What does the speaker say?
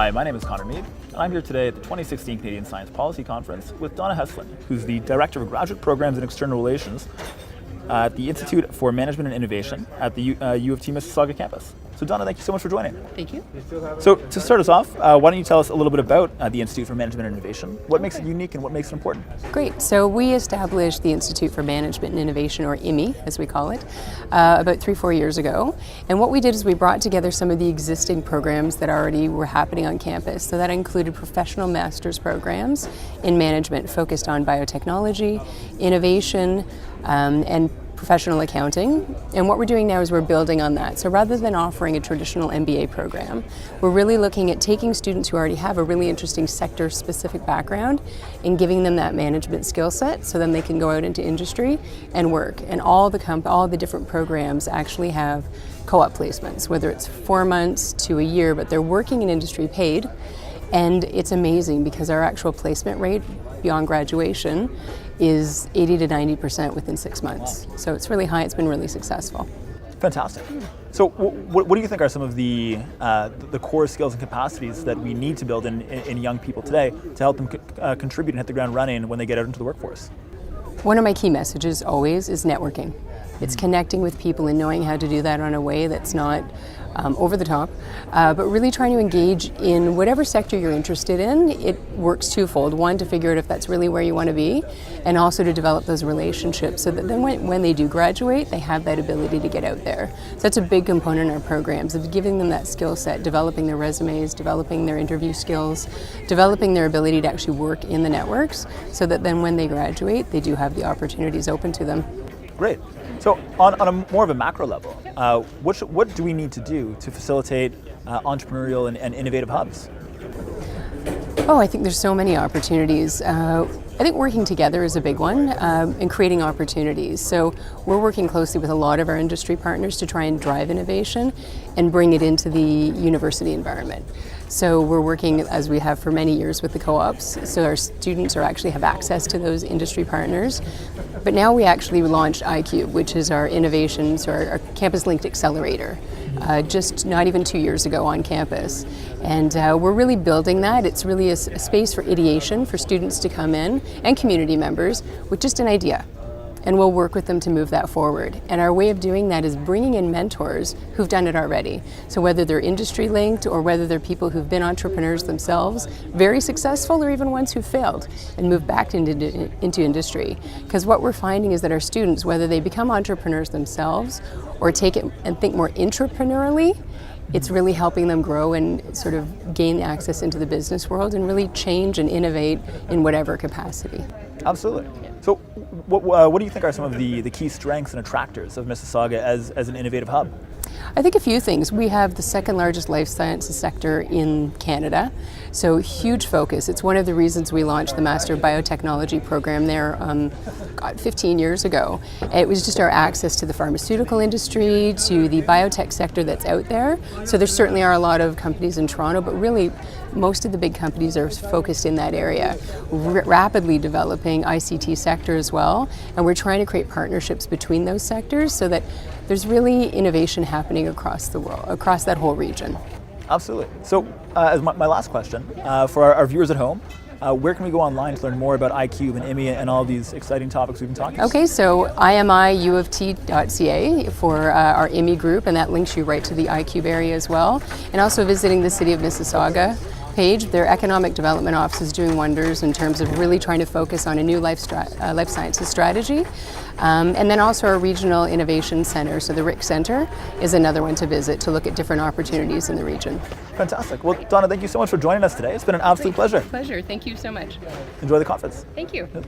Hi, my name is Connor Mead, and I'm here today at the 2016 Canadian Science Policy Conference with Donna Heslin, who's the Director of Graduate Programs and External Relations at the Institute for Management and Innovation at the U of T Mississauga campus. So Donna, thank you so much for joining. Thank you. So to start us off, why don't you tell us a little bit about the Institute for Management and Innovation? What makes it unique and what makes it important? Great. So we established the Institute for Management and Innovation, or IMI as we call it, about 3-4 years ago. And what we did is we brought together some of the existing programs that already were happening on campus. So that included professional master's programs in management focused on biotechnology, innovation, and professional accounting. And what we're doing now is we're building on that. So rather than offering a traditional MBA program, we're really looking at taking students who already have a really interesting sector-specific background and giving them that management skill set so then they can go out into industry and work. And all the different programs actually have co-op placements, whether it's 4 months to a year, but they're working in industry paid. And it's amazing because our actual placement rate beyond graduation is 80 to 90% within 6 months. So it's really high, it's been really successful. Fantastic. So what do you think are some of the core skills and capacities that we need to build in young people today to help them contribute and hit the ground running when they get out into the workforce? One of my key messages always is networking. It's connecting with people and knowing how to do that on a way that's not over the top, but really trying to engage in whatever sector you're interested in. It works twofold. One, to figure out if that's really where you want to be, and also to develop those relationships so that then when they do graduate, they have that ability to get out there. So that's a big component in our programs, of giving them that skill set, developing their resumes, developing their interview skills, developing their ability to actually work in the networks, so that then when they graduate, they do have the opportunities open to them. Great. So on a more of a macro level, what do we need to do to facilitate entrepreneurial and innovative hubs? Oh, I think there's so many opportunities. I think working together is a big one, and creating opportunities. So we're working closely with a lot of our industry partners to try and drive innovation and bring it into the university environment. So we're working, as we have for many years, with the co-ops, so our students actually have access to those industry partners. But now we actually launched iCube, which is our innovations, or our campus-linked accelerator, just not even 2 years ago on campus. And we're really building that. It's really a space for ideation for students to come in, and community members, with just an idea. And we'll work with them to move that forward. And our way of doing that is bringing in mentors who've done it already. So whether they're industry linked or whether they're people who've been entrepreneurs themselves, very successful, or even ones who failed and moved back into industry. Because what we're finding is that our students, whether they become entrepreneurs themselves or take it and think more intrapreneurially, it's really helping them grow and sort of gain access into the business world and really change and innovate in whatever capacity. Absolutely. So what do you think are some of the key strengths and attractors of Mississauga as an innovative hub? I think a few things. We have the second largest life sciences sector in Canada, so huge focus. It's one of the reasons we launched the Master of Biotechnology program there 15 years ago. It was just our access to the pharmaceutical industry, to the biotech sector that's out there. So there certainly are a lot of companies in Toronto, but really most of the big companies are focused in that area. Rapidly developing ICT sector as well, and we're trying to create partnerships between those sectors so that there's really innovation happening across the world, across that whole region. Absolutely. So as my last question, for our viewers at home, where can we go online to learn more about iCube and IMI and all these exciting topics we've been talking about? Okay, so imiuoft.ca for our IMI group, and that links you right to the iCube area as well. And also visiting the City of Mississauga page. Their economic development office is doing wonders in terms of really trying to focus on a new life sciences strategy. And then also our regional innovation center, so the RIC Center is another one to visit to look at different opportunities in the region. Fantastic. Well, Donna, thank you so much for joining us today. It's been an absolute pleasure. Pleasure. Thank you so much. Enjoy the conference. Thank you. Yep.